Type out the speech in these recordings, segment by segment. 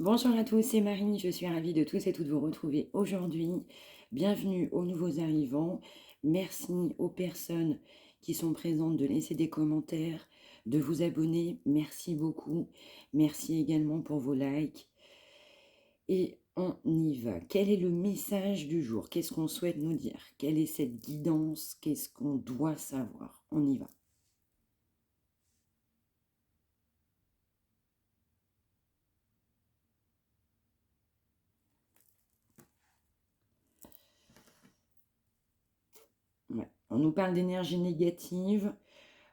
Bonjour à tous, c'est Marie, je suis ravie de tous et toutes vous retrouver aujourd'hui. Bienvenue aux nouveaux arrivants. Merci aux personnes qui sont présentes de laisser des commentaires, de vous abonner. Merci beaucoup. Merci également pour vos likes. Et on y va. Quel est le message du jour? Qu'est-ce qu'on souhaite nous dire? Quelle est cette guidance? Qu'est-ce qu'on doit savoir? On y va. Ouais. On nous parle d'énergie négative.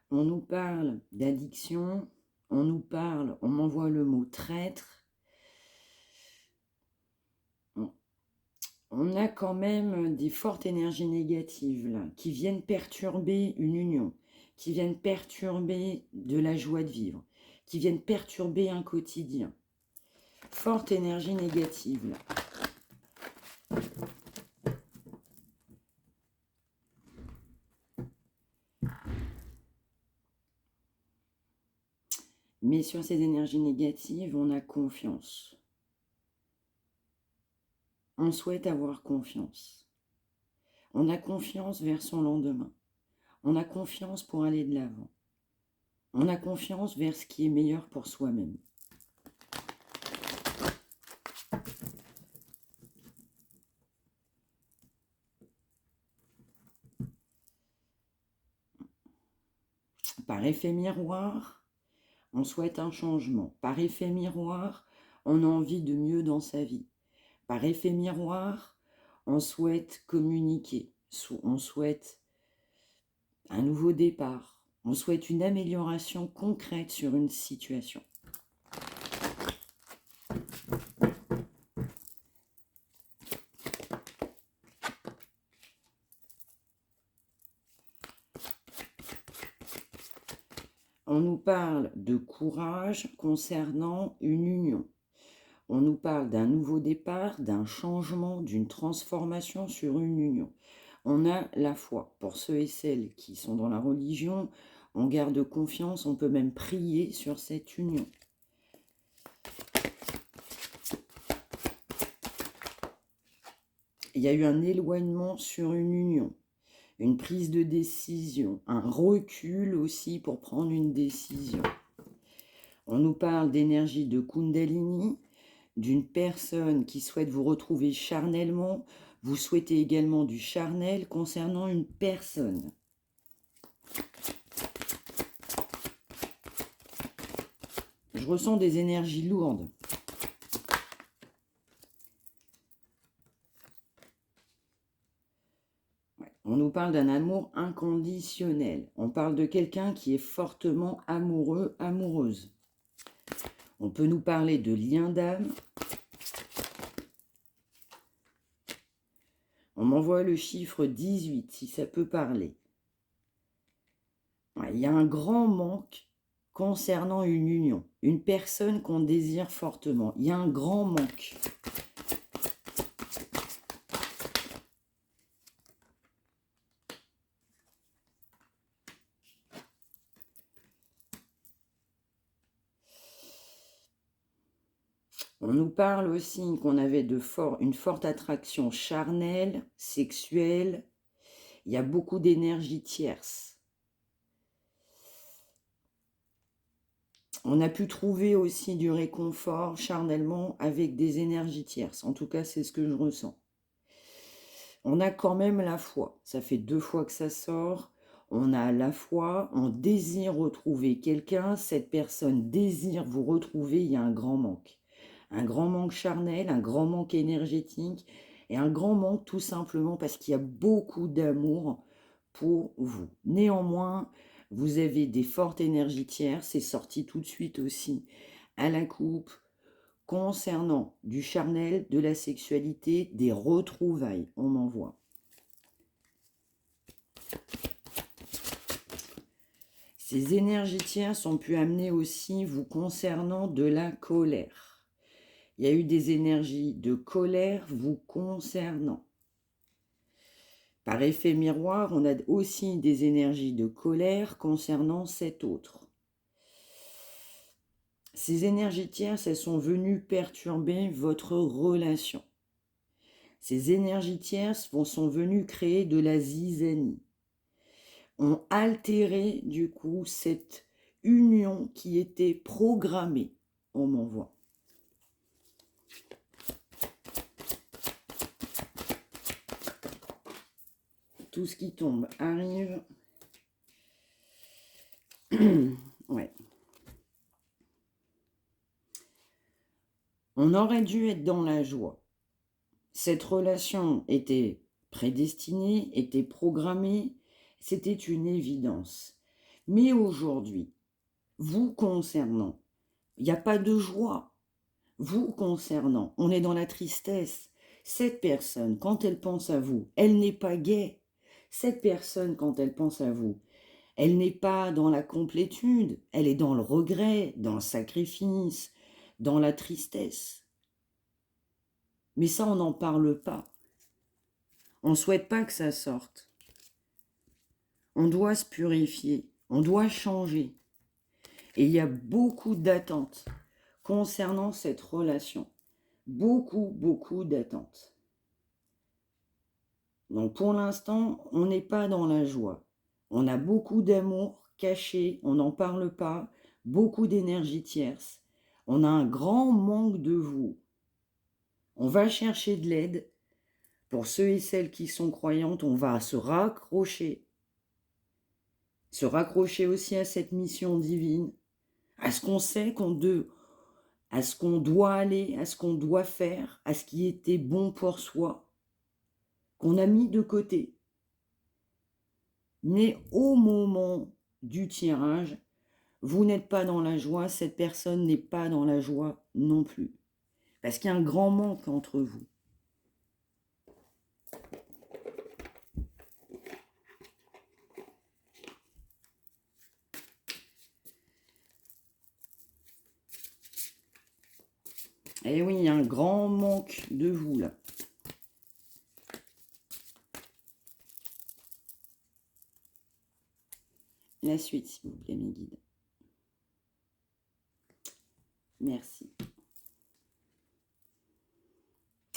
On nous parle d'addiction, on nous parle, on m'envoie le mot traître. On a quand même des fortes énergies négatives là, qui viennent perturber une union, qui viennent perturber de la joie de vivre, qui viennent perturber un quotidien. Forte énergie négative là. Mais sur ces énergies négatives, on a confiance. On souhaite avoir confiance. On a confiance vers son lendemain. On a confiance pour aller de l'avant. On a confiance vers ce qui est meilleur pour soi-même. Par effet miroir, on souhaite un changement. Par effet miroir, on a envie de mieux dans sa vie. Par effet miroir, on souhaite communiquer. On souhaite un nouveau départ. On souhaite une amélioration concrète sur une situation. On nous parle de courage concernant une union. On nous parle d'un nouveau départ, d'un changement, d'une transformation sur une union. On a la foi. Pour ceux et celles qui sont dans la religion, on garde confiance, on peut même prier sur cette union. Il y a eu un éloignement sur une union, une prise de décision, un recul aussi pour prendre une décision. On nous parle d'énergie de Kundalini, d'une personne qui souhaite vous retrouver charnellement. Vous souhaitez également du charnel concernant une personne. Je ressens des énergies lourdes. Ouais. On nous parle d'un amour inconditionnel. On parle de quelqu'un qui est fortement amoureux, amoureuse. On peut nous parler de lien d'âme. On m'envoie le chiffre 18, si ça peut parler. Ouais, il y a un grand manque concernant une union, une personne qu'on désire fortement. Il y a un grand manque. On nous parle aussi qu'on avait une forte attraction charnelle, sexuelle. Il y a beaucoup d'énergie tierce. On a pu trouver aussi du réconfort charnellement avec des énergies tierces. En tout cas, c'est ce que je ressens. On a quand même la foi. Ça fait 2 fois que ça sort. On a la foi, on désire retrouver quelqu'un. Cette personne désire vous retrouver. Il y a un grand manque. Un grand manque charnel, un grand manque énergétique et un grand manque tout simplement parce qu'il y a beaucoup d'amour pour vous. Néanmoins, vous avez des fortes énergies tierces, c'est sorti tout de suite aussi à la coupe, concernant du charnel, de la sexualité, des retrouvailles, on m'envoie. Ces énergies tierces ont pu amener aussi vous concernant de la colère. Il y a eu des énergies de colère vous concernant. Par effet miroir, on a aussi des énergies de colère concernant cet autre. Ces énergies tierces, elles sont venues perturber votre relation. Ces énergies tierces sont venues créer de la zizanie, ont altéré du coup cette union qui était programmée, on m'envoie. Tout ce qui tombe arrive. Ouais. On aurait dû être dans la joie. Cette relation était prédestinée, était programmée, c'était une évidence. Mais aujourd'hui, vous concernant, il n'y a pas de joie. Vous concernant, on est dans la tristesse. Cette personne, quand elle pense à vous, elle n'est pas gaie. Cette personne, quand elle pense à vous, elle n'est pas dans la complétude, elle est dans le regret, dans le sacrifice, dans la tristesse. Mais ça, on n'en parle pas. On ne souhaite pas que ça sorte. On doit se purifier, on doit changer. Et il y a beaucoup d'attentes concernant cette relation. Beaucoup d'attentes. Donc pour l'instant, on n'est pas dans la joie. On a beaucoup d'amour caché, on n'en parle pas, beaucoup d'énergie tierce. On a un grand manque de vous. On va chercher de l'aide. Pour ceux et celles qui sont croyantes, on va se raccrocher. Se raccrocher aussi à cette mission divine, à ce qu'on sait à ce qu'on doit aller, à ce qu'on doit faire, à ce qui était bon pour soi, qu'on a mis de côté. Mais au moment du tirage, vous n'êtes pas dans la joie, cette personne n'est pas dans la joie non plus. Parce qu'il y a un grand manque entre vous. Eh oui, il y a un grand manque de vous là. La suite, s'il vous plaît, mes guides. Merci.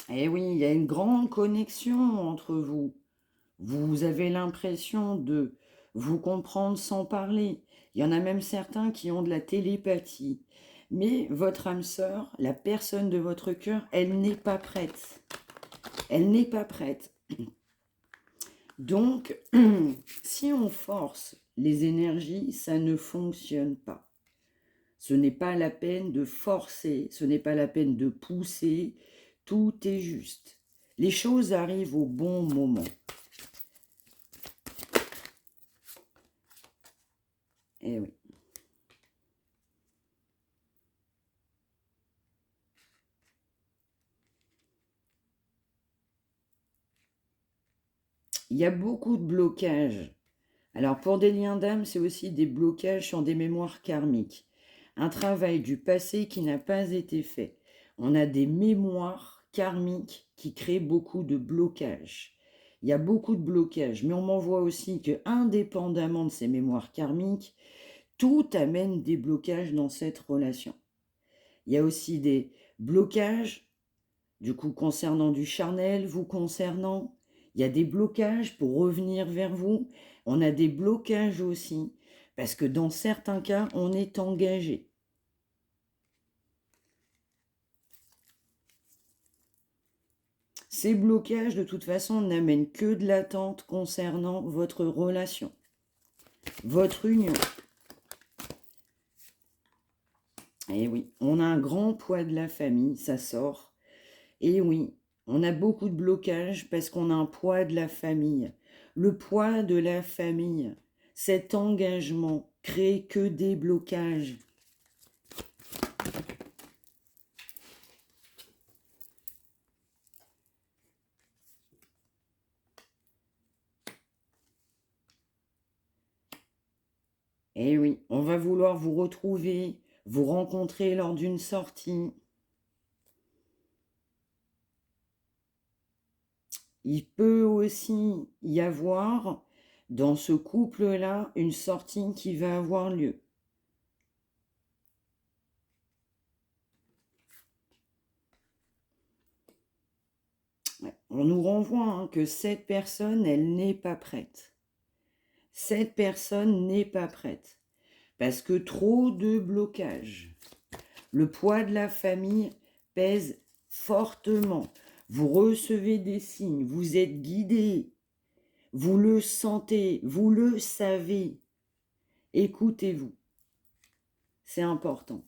Eh oui, il y a une grande connexion entre vous. Vous avez l'impression de vous comprendre sans parler. Il y en a même certains qui ont de la télépathie. Mais votre âme sœur, la personne de votre cœur, elle n'est pas prête. Elle n'est pas prête. Donc, si on force les énergies, ça ne fonctionne pas. Ce n'est pas la peine de forcer, ce n'est pas la peine de pousser, tout est juste. Les choses arrivent au bon moment. Eh oui. Il y a beaucoup de blocages. Alors pour des liens d'âme, c'est aussi des blocages sur des mémoires karmiques. Un travail du passé qui n'a pas été fait. On a des mémoires karmiques qui créent beaucoup de blocages. Il y a beaucoup de blocages, mais on m'envoie aussi que, indépendamment de ces mémoires karmiques, tout amène des blocages dans cette relation. Il y a aussi des blocages, du coup concernant du charnel, vous concernant. Il y a des blocages pour revenir vers vous. On a des blocages aussi, parce que dans certains cas, on est engagé. Ces blocages, de toute façon, n'amènent que de l'attente concernant votre relation, votre union. Et oui, on a un grand poids de la famille, ça sort. Et oui, on a beaucoup de blocages parce qu'on a un poids de la famille. Le poids de la famille, cet engagement crée que des blocages. Et oui, on va vouloir vous retrouver, vous rencontrer lors d'une sortie. Il peut aussi y avoir, dans ce couple-là, une sortie qui va avoir lieu. on nous renvoie que cette personne, elle n'est pas prête. Cette personne n'est pas prête. Parce que trop de blocages. Le poids de la famille pèse fortement. Vous recevez des signes, vous êtes guidé, vous le sentez, vous le savez. Écoutez-vous. C'est important.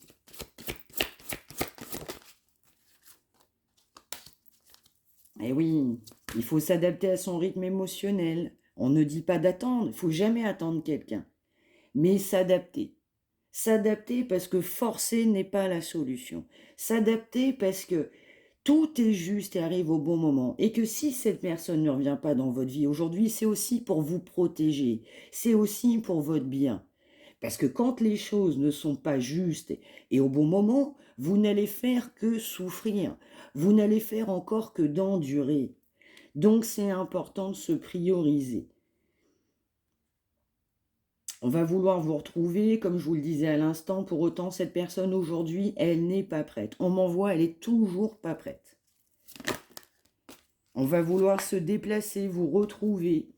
Et oui, il faut s'adapter à son rythme émotionnel. On ne dit pas d'attendre, il ne faut jamais attendre quelqu'un. Mais s'adapter. S'adapter parce que forcer n'est pas la solution. S'adapter parce que tout est juste et arrive au bon moment. Et que si cette personne ne revient pas dans votre vie aujourd'hui, c'est aussi pour vous protéger. C'est aussi pour votre bien. Parce que quand les choses ne sont pas justes et au bon moment, vous n'allez faire que souffrir. Vous n'allez faire encore que d'endurer. Donc c'est important de se prioriser. On va vouloir vous retrouver, comme je vous le disais à l'instant, pour autant cette personne aujourd'hui, elle n'est pas prête. On m'envoie, elle est toujours pas prête. On va vouloir se déplacer, vous retrouver.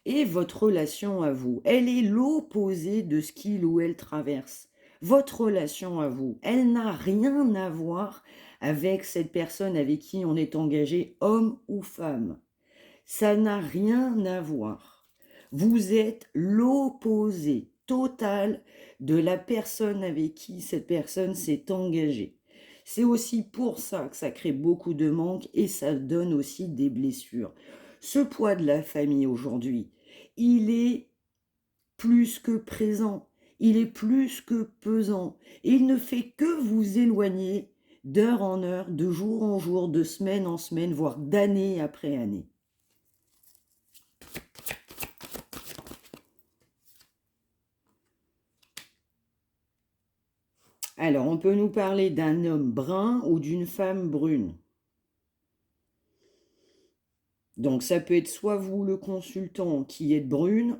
Et votre relation à vous, elle est l'opposé de ce qu'il ou elle traverse. Votre relation à vous, elle n'a rien à voir avec cette personne avec qui on est engagé, homme ou femme. Ça n'a rien à voir. Vous êtes l'opposé total de la personne avec qui cette personne s'est engagée. C'est aussi pour ça que ça crée beaucoup de manques et ça donne aussi des blessures. Ce poids de la famille aujourd'hui, il est plus que présent, il est plus que pesant. Et il ne fait que vous éloigner d'heure en heure, de jour en jour, de semaine en semaine, voire d'année après année. Alors, on peut nous parler d'un homme brun ou d'une femme brune. Donc, ça peut être soit vous, le consultant, qui êtes brune,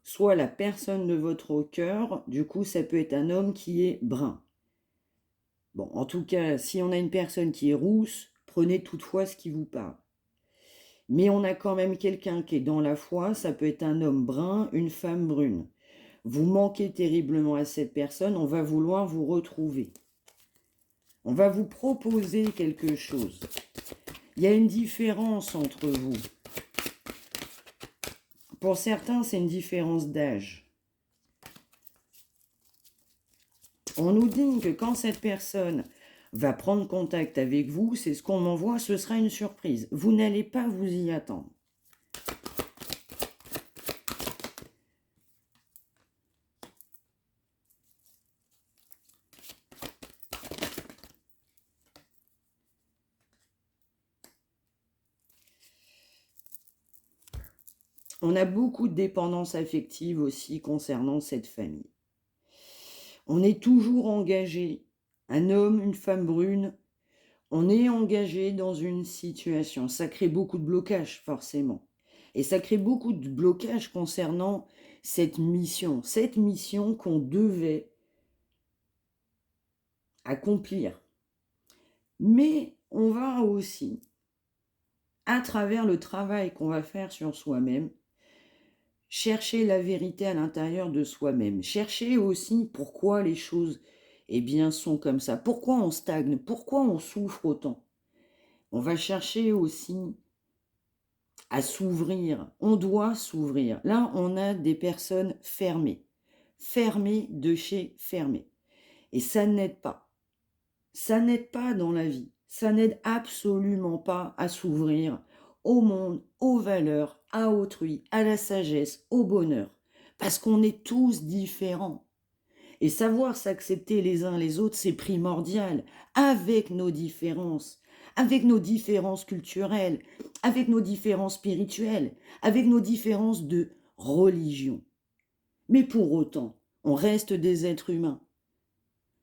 soit la personne de votre cœur. Du coup, ça peut être un homme qui est brun. Bon, en tout cas, si on a une personne qui est rousse, prenez toutefois ce qui vous parle. Mais on a quand même quelqu'un qui est dans la foi, ça peut être un homme brun, une femme brune. Vous manquez terriblement à cette personne, on va vouloir vous retrouver. On va vous proposer quelque chose. Il y a une différence entre vous. Pour certains, c'est une différence d'âge. On nous dit que quand cette personne va prendre contact avec vous, c'est ce qu'on m'envoie, ce sera une surprise. Vous n'allez pas vous y attendre. On a beaucoup de dépendance affective aussi concernant cette famille. On est toujours engagé, un homme, une femme brune, on est engagé dans une situation. Ça crée beaucoup de blocages, forcément. Et ça crée beaucoup de blocages concernant cette mission qu'on devait accomplir. Mais on va aussi, à travers le travail qu'on va faire sur soi-même, chercher la vérité à l'intérieur de soi-même. Chercher aussi pourquoi les choses sont comme ça. Pourquoi on stagne, pourquoi on souffre autant. On va chercher aussi à s'ouvrir. On doit s'ouvrir. Là, on a des personnes fermées. Fermées de chez fermées. Et ça n'aide pas. Ça n'aide pas dans la vie. Ça n'aide absolument pas à s'ouvrir au monde, aux valeurs, à autrui, à la sagesse, au bonheur. Parce qu'on est tous différents. Et savoir s'accepter les uns les autres, c'est primordial, avec nos différences culturelles, avec nos différences spirituelles, avec nos différences de religion. Mais pour autant, on reste des êtres humains.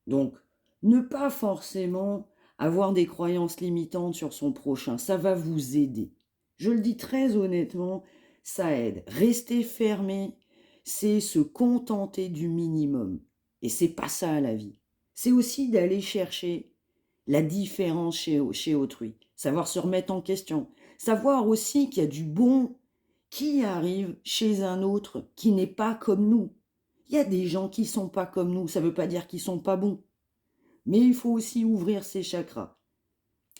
Donc, ne pas forcément avoir des croyances limitantes sur son prochain, ça va vous aider. Je le dis très honnêtement, ça aide. Rester fermé, c'est se contenter du minimum. Et c'est pas ça la vie. C'est aussi d'aller chercher la différence chez autrui. savoir se remettre en question, savoir aussi qu'il y a du bon qui arrive chez un autre qui n'est pas comme nous. Il y a des gens qui sont pas comme nous, ça ne veut pas dire qu'ils sont pas bons, mais il faut aussi ouvrir ses chakras.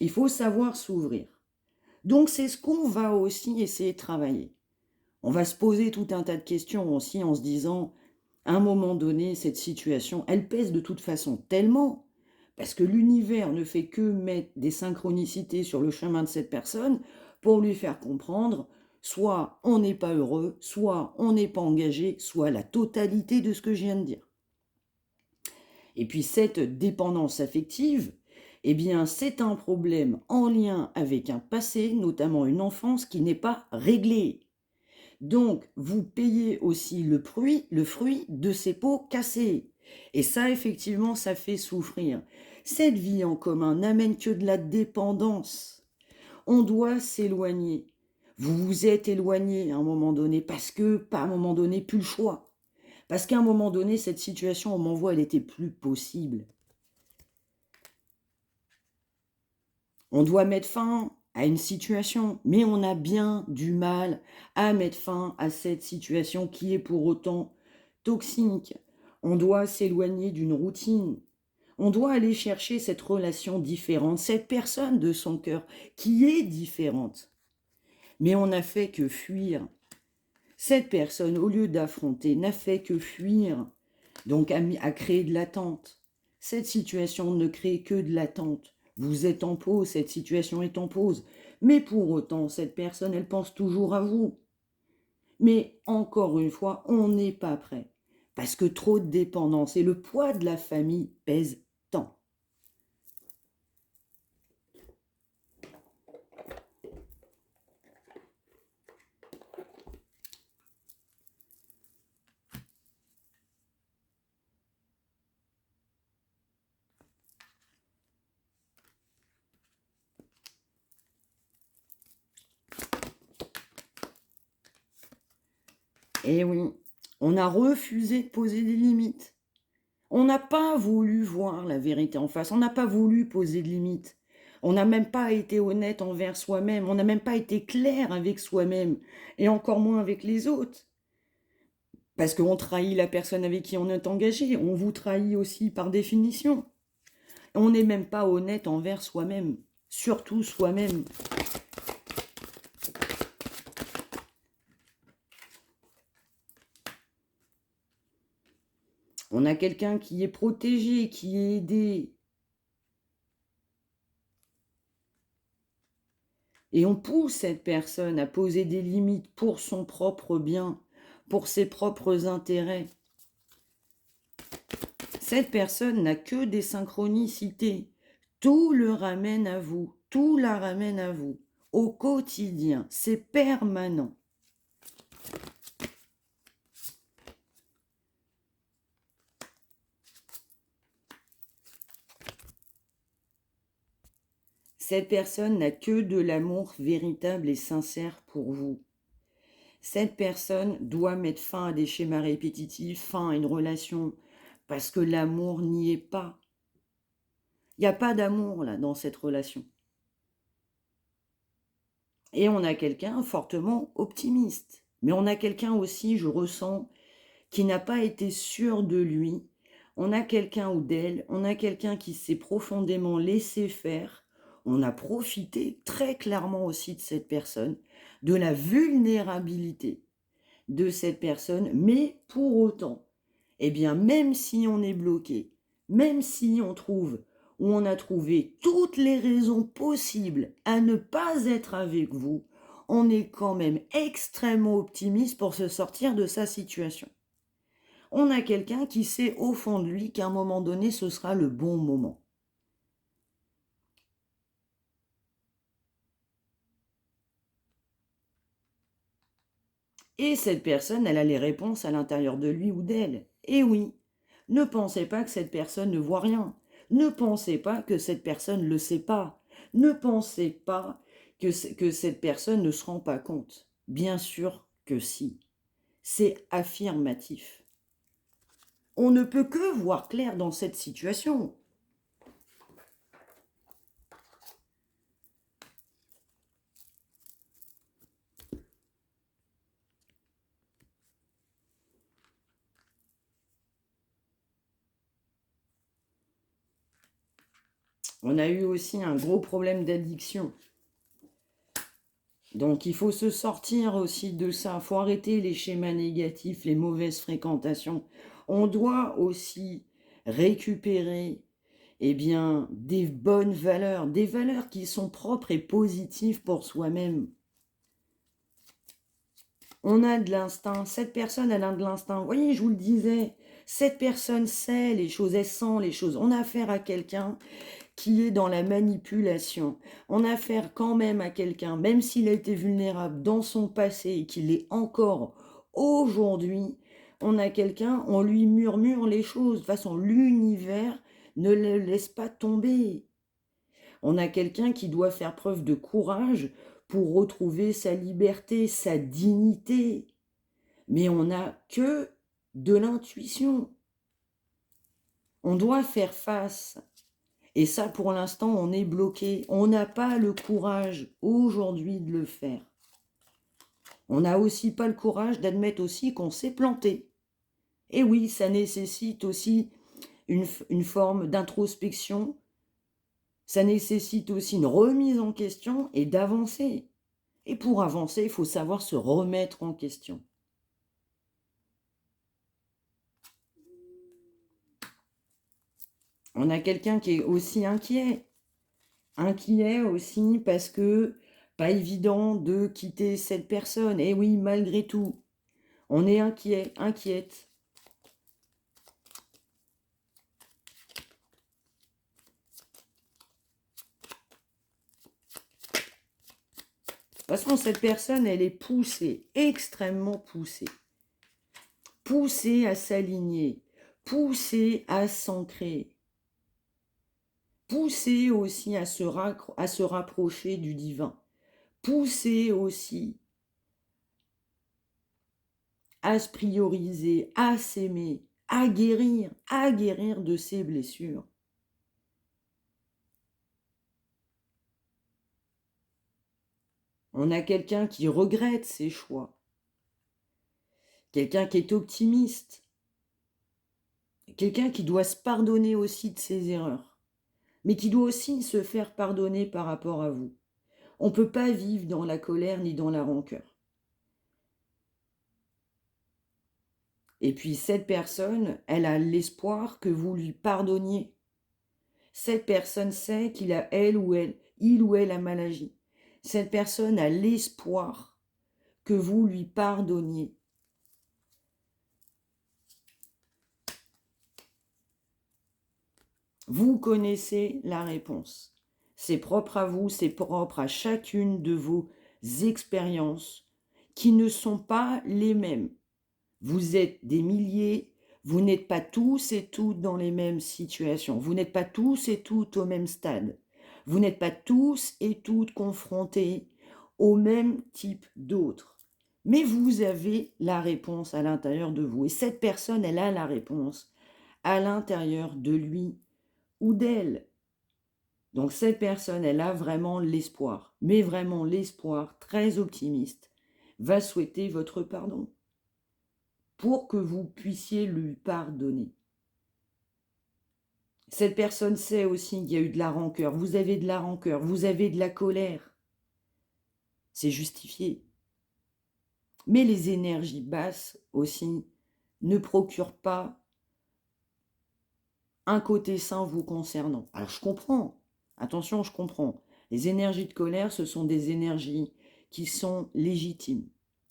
Il faut savoir s'ouvrir. Donc c'est ce qu'on va aussi essayer de travailler. On va se poser tout un tas de questions aussi en se disant, à un moment donné, cette situation, elle pèse de toute façon tellement, parce que l'univers ne fait que mettre des synchronicités sur le chemin de cette personne pour lui faire comprendre, soit on n'est pas heureux, soit on n'est pas engagé, soit la totalité de ce que je viens de dire. Et puis cette dépendance affective, eh bien c'est un problème en lien avec un passé, notamment une enfance qui n'est pas réglée. Donc, vous payez aussi le fruit de ces pots cassés. Et ça, effectivement, ça fait souffrir. Cette vie en commun n'amène que de la dépendance. On doit s'éloigner. Vous vous êtes éloigné à un moment donné parce que, pas à un moment donné, plus le choix. Parce qu'à un moment donné, cette situation, on m'envoie, elle n'était plus possible. On doit mettre fin à une situation, mais on a bien du mal à mettre fin à cette situation qui est pour autant toxique. On doit s'éloigner d'une routine. On doit aller chercher cette relation différente, cette personne de son cœur qui est différente. Mais on n'a fait que fuir. Cette personne, au lieu d'affronter, n'a fait que fuir, donc à créer de l'attente. Cette situation ne crée que de l'attente. Vous êtes en pause, cette situation est en pause. Mais pour autant, cette personne, elle pense toujours à vous. Mais encore une fois, on n'est pas prêt. Parce que trop de dépendance et le poids de la famille pèse tant. Et oui, on a refusé de poser des limites. On n'a pas voulu voir la vérité en face, on n'a pas voulu poser de limites. On n'a même pas été honnête envers soi-même, on n'a même pas été clair avec soi-même, et encore moins avec les autres. Parce qu'on trahit la personne avec qui on est engagé, on vous trahit aussi par définition. On n'est même pas honnête envers soi-même, surtout soi-même. On a quelqu'un qui est protégé, qui est aidé. Et on pousse cette personne à poser des limites pour son propre bien, pour ses propres intérêts. Cette personne n'a que des synchronicités. Tout le ramène à vous, tout la ramène à vous, au quotidien, c'est permanent. Cette personne n'a que de l'amour véritable et sincère pour vous. Cette personne doit mettre fin à des schémas répétitifs, fin à une relation, parce que l'amour n'y est pas. Il n'y a pas d'amour là dans cette relation. Et on a quelqu'un fortement optimiste. Mais on a quelqu'un aussi, je ressens, qui n'a pas été sûr de lui. On a quelqu'un ou d'elle, on a quelqu'un qui s'est profondément laissé faire. On a profité très clairement aussi de cette personne, de la vulnérabilité de cette personne, mais pour autant, eh bien, même si on est bloqué, même si on trouve ou on a trouvé toutes les raisons possibles à ne pas être avec vous, on est quand même extrêmement optimiste pour se sortir de sa situation. On a quelqu'un qui sait au fond de lui qu'à un moment donné, ce sera le bon moment. Et cette personne, elle a les réponses à l'intérieur de lui ou d'elle. Et oui, ne pensez pas que cette personne ne voit rien. Ne pensez pas que cette personne ne le sait pas. Ne pensez pas que cette personne ne se rend pas compte. Bien sûr que si. C'est affirmatif. On ne peut que voir clair dans cette situation. On a eu aussi un gros problème d'addiction. Donc, il faut se sortir aussi de ça. Il faut arrêter les schémas négatifs, les mauvaises fréquentations. On doit aussi récupérer des bonnes valeurs, des valeurs qui sont propres et positives pour soi-même. On a de l'instinct. Cette personne, elle a de l'instinct. Vous voyez, je vous le disais, cette personne sait les choses, elle sent les choses. On a affaire à quelqu'un qui est dans la manipulation. On a affaire quand même à quelqu'un, même s'il a été vulnérable dans son passé et qu'il l'est encore aujourd'hui, on a quelqu'un, on lui murmure les choses. De toute façon, l'univers ne le laisse pas tomber. On a quelqu'un qui doit faire preuve de courage pour retrouver sa liberté, sa dignité. Mais on n'a que de l'intuition. On doit faire face. Et ça, pour l'instant, on est bloqué. On n'a pas le courage aujourd'hui de le faire. On n'a aussi pas le courage d'admettre aussi qu'on s'est planté. Et oui, ça nécessite aussi une forme d'introspection. Ça nécessite aussi une remise en question et d'avancer. Et pour avancer, il faut savoir se remettre en question. On a quelqu'un qui est aussi inquiet. Inquiet aussi parce que pas évident de quitter cette personne. Et oui, malgré tout, on est inquiet, inquiète. De toute façon, cette personne, elle est poussée, extrêmement poussée. Poussée à s'aligner, poussée à s'ancrer, poussée aussi à se rapprocher du divin, poussée aussi à se prioriser, à s'aimer, à guérir de ses blessures. On a quelqu'un qui regrette ses choix, quelqu'un qui est optimiste, quelqu'un qui doit se pardonner aussi de ses erreurs, mais qui doit aussi se faire pardonner par rapport à vous. On ne peut pas vivre dans la colère ni dans la rancœur. Et puis cette personne, elle a l'espoir que vous lui pardonniez. Cette personne sait qu'il a il ou elle a mal agi. Cette personne a l'espoir que vous lui pardonniez. Vous connaissez la réponse. C'est propre à vous, c'est propre à chacune de vos expériences qui ne sont pas les mêmes. Vous êtes des milliers, vous n'êtes pas tous et toutes dans les mêmes situations. Vous n'êtes pas tous et toutes au même stade. Vous n'êtes pas tous et toutes confrontés au même type d'autres. Mais vous avez la réponse à l'intérieur de vous. Et cette personne, elle a la réponse à l'intérieur de lui ou d'elle. Donc cette personne, elle a vraiment l'espoir, mais vraiment l'espoir très optimiste, va souhaiter votre pardon pour que vous puissiez lui pardonner. Cette personne sait aussi qu'il y a eu de la rancœur. Vous avez de la rancœur, vous avez de la colère. C'est justifié. Mais les énergies basses aussi ne procurent pas un côté sain vous concernant. Alors je comprends, attention, je comprends. Les énergies de colère, ce sont des énergies qui sont légitimes.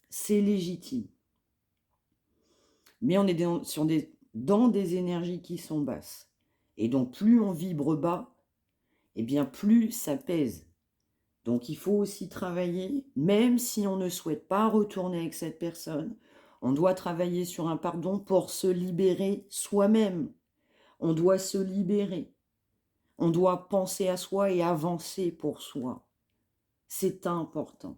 C'est légitime. Mais on est dans des énergies qui sont basses. Et donc plus on vibre bas, et bien plus ça pèse. Donc il faut aussi travailler, même si on ne souhaite pas retourner avec cette personne, on doit travailler sur un pardon pour se libérer soi-même. On doit se libérer. On doit penser à soi et avancer pour soi. C'est important.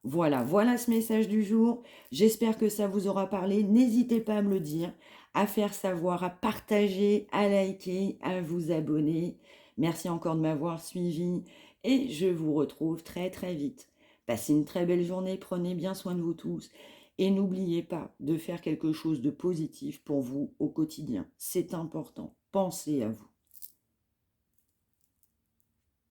Voilà ce message du jour. J'espère que ça vous aura parlé. N'hésitez pas à me le dire, à faire savoir, à partager, à liker, à vous abonner. Merci encore de m'avoir suivi et je vous retrouve très très vite. Passez une très belle journée, prenez bien soin de vous tous et n'oubliez pas de faire quelque chose de positif pour vous au quotidien. C'est important. Pensez à vous.